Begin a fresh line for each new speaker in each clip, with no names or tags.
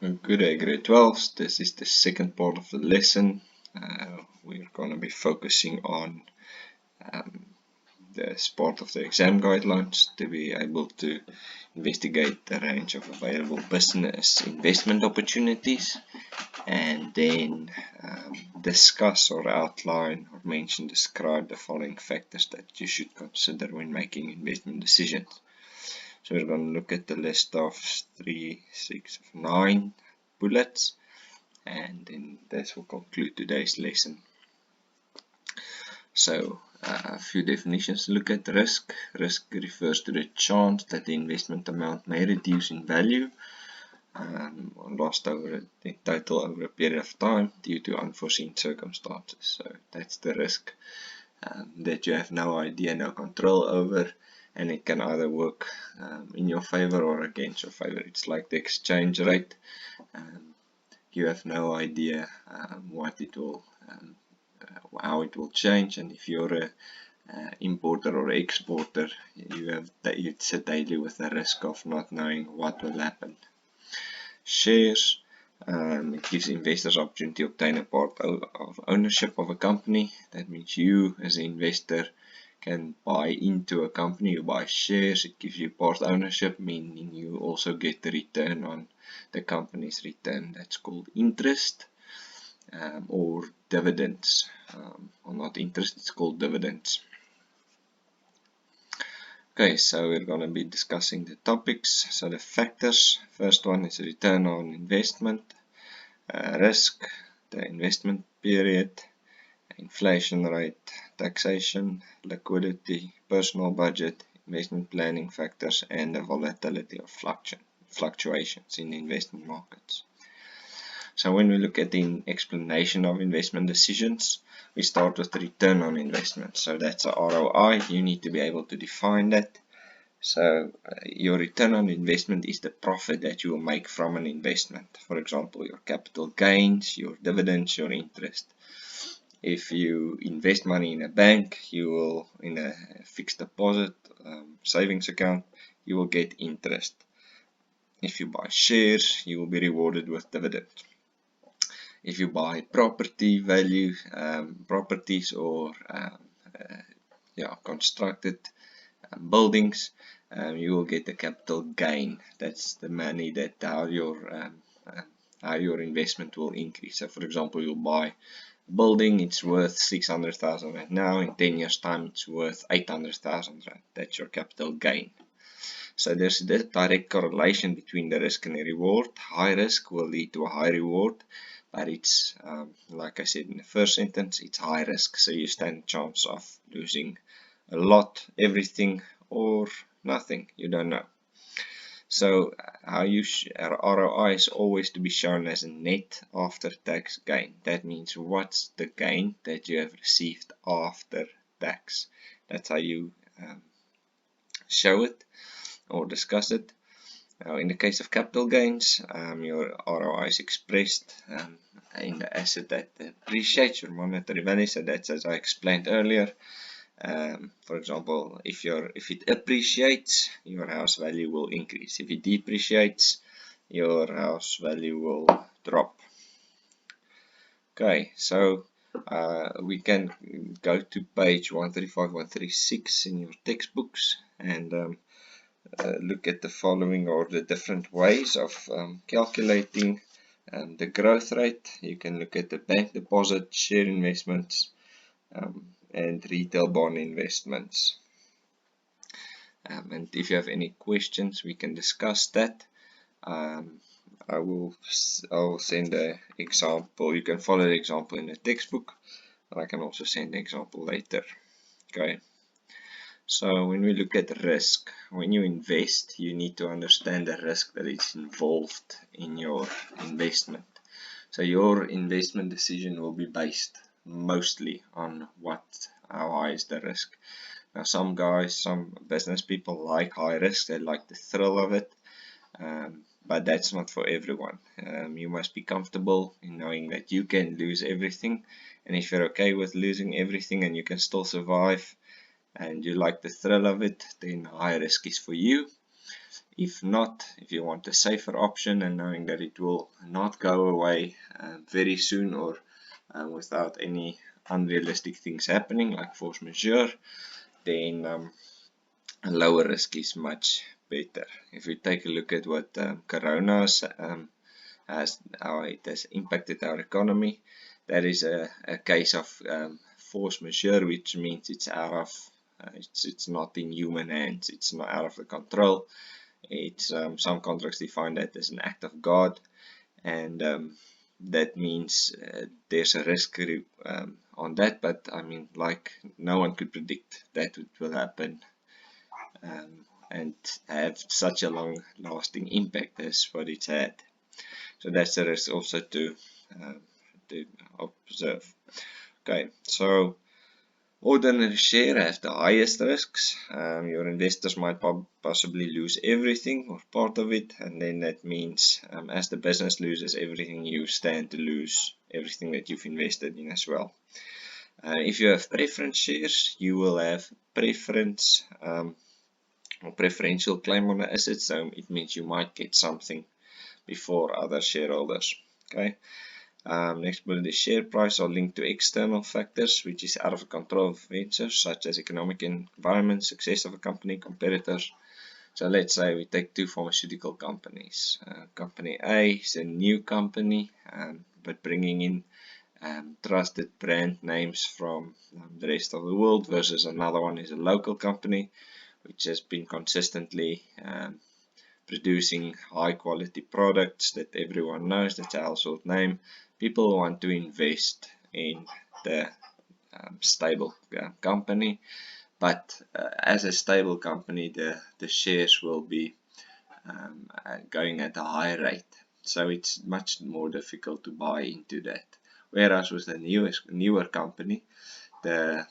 Good day, grade 12s. This is the second part of the lesson. We're going to be focusing on this part of the exam guidelines to be able to investigate the range of available business investment opportunities, and then discuss or outline or describe the following factors that you should consider when making investment decisions. So we're going to look at the list of 9 bullets, and then this will conclude today's lesson. So a few definitions to look at. Risk. Risk refers to the chance that the investment amount may reduce in value or lost in total over a period of time due to unforeseen circumstances. So that's the risk that you have no idea, no control over, and it can either work in your favor or against your favor. It's like the exchange rate. You have no idea what it will, how it will change, and if you're a importer or exporter, you sit daily with the risk of not knowing what will happen. Shares. It gives investors opportunity to obtain a part of ownership of a company. That means you as an investor can buy into a company. You buy shares. It gives you part ownership, meaning you also get the return on the company's return. That's called interest or dividends. Or not interest, it's called dividends. Okay, so we're going to be discussing the topics. So the factors. First one is return on investment, risk, the investment period, inflation rate, taxation, liquidity, personal budget, investment planning factors, and the volatility of fluctuations in investment markets. So when we look at the explanation of investment decisions, we start with the return on investment. So that's a ROI. You need to be able to define that. So your return on investment is the profit that you will make from an investment. For example, your capital gains, your dividends, your interest. If you invest money in a bank, you will, in a fixed deposit savings account, you will get interest. If you buy shares, you will be rewarded with dividends. If you buy property value, properties or constructed buildings, you will get a capital gain. That's the money that how your investment will increase. So for example, you'll buy a building, it's worth 600,000 right now. In 10 years time, it's worth 800,000 right. That's your capital gain. So there's a direct correlation between the risk and the reward. High risk will lead to a high reward, but it's like I said in the first sentence, it's high risk, so you stand a chance of losing a lot, everything, or nothing. You don't know. So how ROI is always to be shown as a net after tax gain. That means what's the gain that you have received after tax. That's how you show it or discuss it. Now, in the case of capital gains, your ROI is expressed in the asset that appreciates, your monetary value. So that's as I explained earlier. For example, if it appreciates, your house value will increase. If it depreciates, your house value will drop. Okay, so we can go to page 135, 136 in your textbooks and look at the following, or the different ways of calculating the growth rate. You can look at the bank deposit, share investments, and retail bond investments. And if you have any questions, we can discuss that. I will send an example. You can follow the example in the textbook, and I can also send the example later. Okay. So when we look at risk, when you invest, you need to understand the risk that is involved in your investment. So your investment decision will be based mostly on how high is the risk. Now some business people like high risk, they like the thrill of it, but that's not for everyone. You must be comfortable in knowing that you can lose everything, and if you're okay with losing everything and you can still survive, and you like the thrill of it, then high risk is for you. If not, if you want a safer option and knowing that it will not go away very soon or without any unrealistic things happening like force majeure, then a lower risk is much better. If we take a look at what Corona how it has impacted our economy, that is a case of force majeure, which means it's out of it's not in human hands, it's not out of the control. It's some contracts define that as an act of God, and that means there's a risk on that, but I mean, like, no one could predict that it will happen and have such a long lasting impact as what it's had. So that's the risk also to observe. Okay, so ordinary share has the highest risks. Your investors might possibly lose everything or part of it, and then that means as the business loses everything, you stand to lose everything that you've invested in as well. If you have preference shares, you will have preference or preferential claim on the asset, so it means you might get something before other shareholders. Okay. Next bullet, the share price are linked to external factors, which is out of the control of investors, such as economic environment, success of a company, competitors. So let's say we take two pharmaceutical companies. Company A is a new company, but bringing in trusted brand names from the rest of the world, versus another one is a local company, which has been consistently producing high quality products that everyone knows. That's a household name. People want to invest in the stable company, but as a stable company, the shares will be going at a high rate, so it's much more difficult to buy into that. Whereas with a newer company, the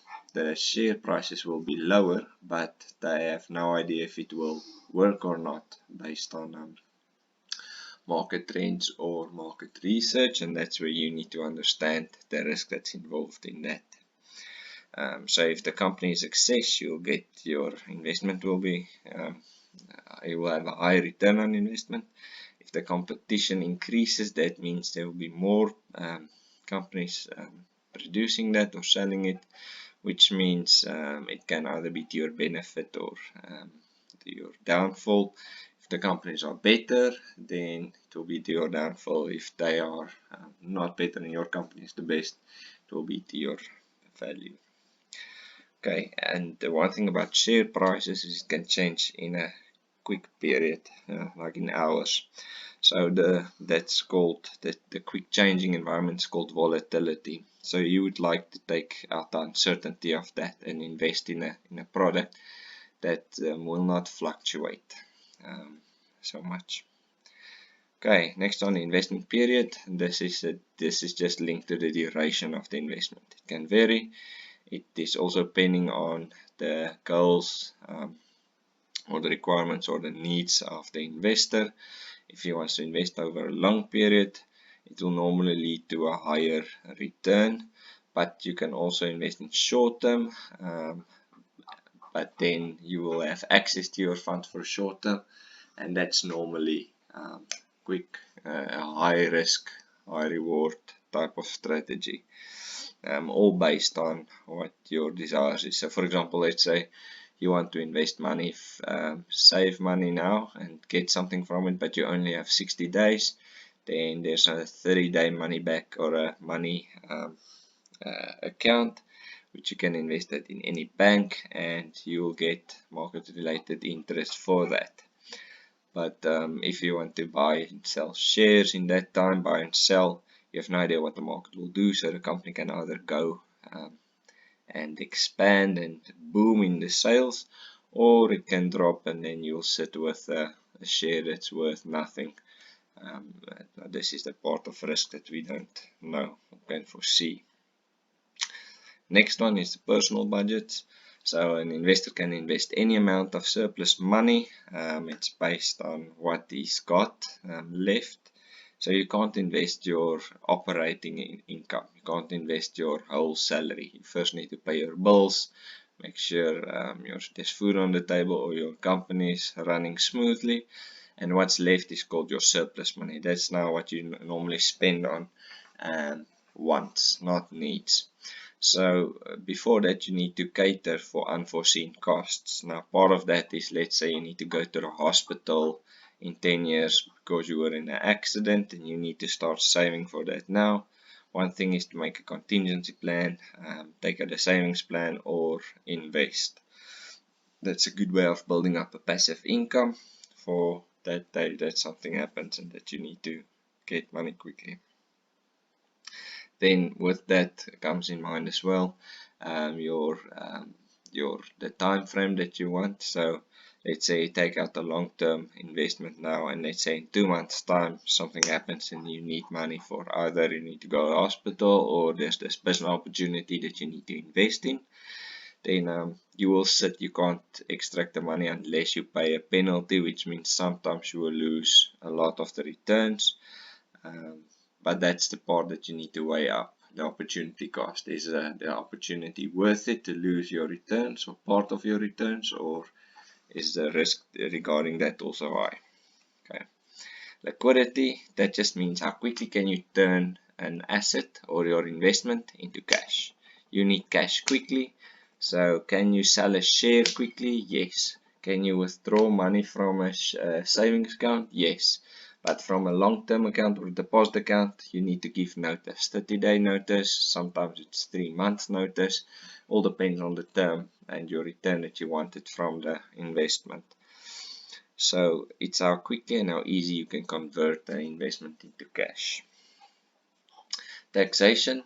share prices will be lower, but they have no idea if it will work or not based on market trends or market research, and that's where you need to understand the risk that's involved in that. So if the company is a success, you'll get your investment will be you will have a high return on investment. If the competition increases, that means there will be more companies producing that or selling it, which means it can either be to your benefit or to your downfall. If the companies are better, then it will be to your downfall. If they are not better and your company is the best, it will be to your value. Okay, and the one thing about share prices is it can change in a quick period, like in hours. So that's called the quick changing environment is called volatility. So you would like to take out the uncertainty of that and invest in a product that will not fluctuate so much. Okay, next on the investment period. This is just linked to the duration of the investment. It can vary. It is also depending on the goals or the requirements or the needs of the investor. If he wants to invest over a long period, it will normally lead to a higher return, but you can also invest in short term, but then you will have access to your fund for short term, and that's normally quick, high risk, high reward type of strategy, all based on what your desires is. So for example, let's say you want to invest money, save money now and get something from it, but you only have 60 days, then there's a 30-day money back or a money account, which you can invest it in any bank, and you will get market related interest for that. But if you want to buy and sell shares in that time, buy and sell, you have no idea what the market will do, so the company can either go and expand and boom in the sales, or it can drop and then you'll sit with a share that's worth nothing. This is the part of risk that we don't know or can foresee. Next one is the personal budgets. So an investor can invest any amount of surplus money. It's based on what he's got left. So you can't invest your operating income. You can't invest your whole salary. You first need to pay your bills, make sure there's food on the table or your company is running smoothly, and what's left is called your surplus money. That's now what you normally spend on wants, not needs. So before that, you need to cater for unforeseen costs. Now part of that is, let's say you need to go to the hospital in 10 years because you were in an accident and you need to start saving for that now. One thing is to make a contingency plan, take out a savings plan, or invest. That's a good way of building up a passive income for that day that something happens and that you need to get money quickly. Then with that comes in mind as well the time frame that you want. So let's say you take out a long-term investment now, and let's say in 2 months time something happens and you need money for either you need to go to the hospital or there's this business opportunity that you need to invest in. Then you will sit, you can't extract the money unless you pay a penalty, which means sometimes you will lose a lot of the returns. But that's the part that you need to weigh up, the opportunity cost. Is the opportunity worth it to lose your returns or part of your returns, or is the risk regarding that also high? Okay. Liquidity, that just means how quickly can you turn an asset or your investment into cash. You need cash quickly, so can you sell a share quickly? Yes. Can you withdraw money from a savings account? Yes. But from a long-term account or deposit account, you need to give notice, 30-day notice, sometimes it's 3 months notice, all depends on the term and your return that you wanted from the investment. So it's how quickly and how easy you can convert the investment into cash. Taxation.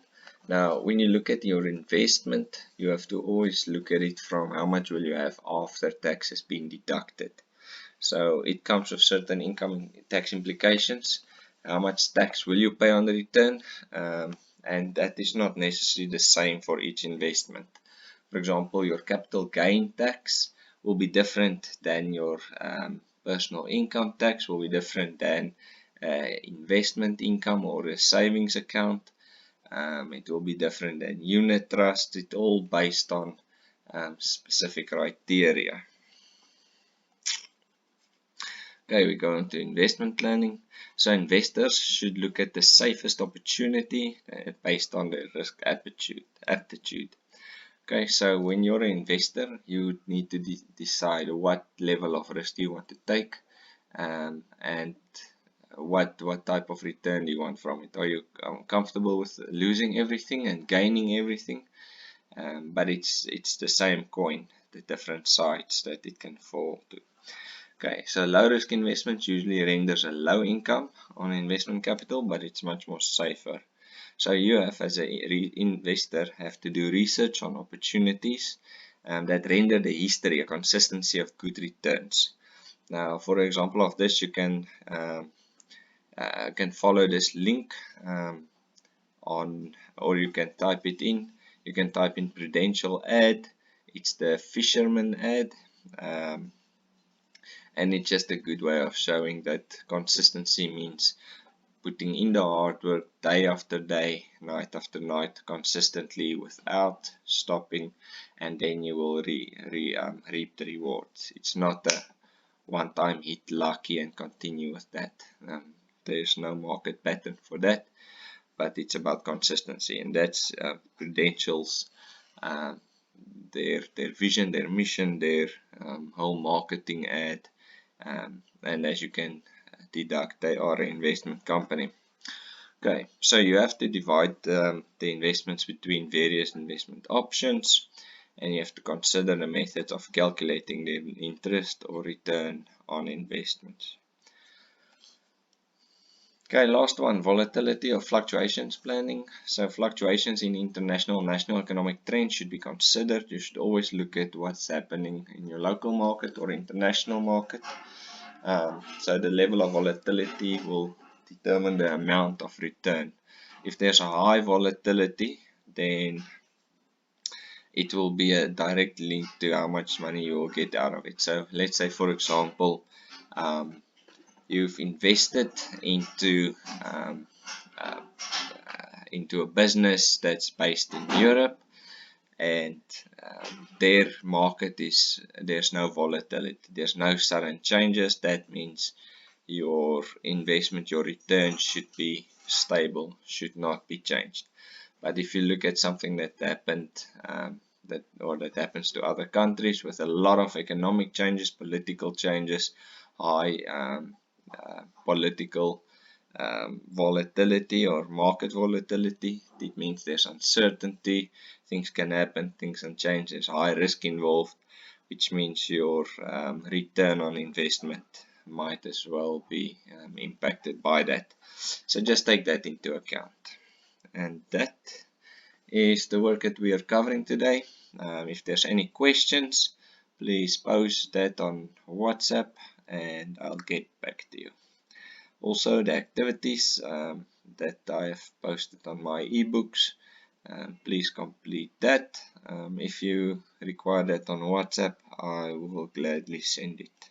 Now, when you look at your investment, you have to always look at it from how much will you have after tax has been deducted. So it comes with certain income tax implications. How much tax will you pay on the return? And that is not necessarily the same for each investment. For example, your capital gain tax will be different than your personal income tax, will be different than investment income or a savings account. It will be different than unit trust. It's all based on specific criteria. Okay, we go into investment planning. So investors should look at the safest opportunity based on their risk aptitude. Okay, so when you're an investor, you need to decide what level of risk you want to take, and what type of return you want from it. Are you comfortable with losing everything and gaining everything? But it's the same coin, the different sides that it can fall to. Okay, so low risk investments usually renders a low income on investment capital, but it's much more safer. So you have, as an investor, have to do research on opportunities that render the history, a consistency of good returns. Now, for example of this, you can follow this link or you can type it in. You can type in Prudential ad. It's the fisherman ad. And it's just a good way of showing that consistency means putting in the hard work day after day, night after night, consistently without stopping, and then you will reap the rewards. It's not a one-time hit lucky and continue with that. There's no market pattern for that, but it's about consistency, and that's Prudential's their vision, their mission, their whole marketing ad. And as you can deduct, they are an investment company. Okay, so you have to divide the investments between various investment options, and you have to consider the methods of calculating the interest or return on investments. Okay, last one, volatility or fluctuations planning. So fluctuations in international and national economic trends should be considered. You should always look at what's happening in your local market or international market. So the level of volatility will determine the amount of return. If there's a high volatility, then it will be a direct link to how much money you will get out of it. So let's say, for example, you've invested into a business that's based in Europe, and their market there's no volatility, there's no sudden changes. That means your investment, your return should be stable, should not be changed. But if you look at something that happened, that happens to other countries with a lot of economic changes, political changes, high political volatility or market volatility, it means there's uncertainty, things can happen, things can change, there's high risk involved, which means your return on investment might as well be impacted by that. So just take that into account. And that is the work that we are covering today. If there's any questions, please post that on WhatsApp and I'll get back to you. Also, the activities that I have posted on my ebooks, please complete that. If you require that on WhatsApp, I will gladly send it.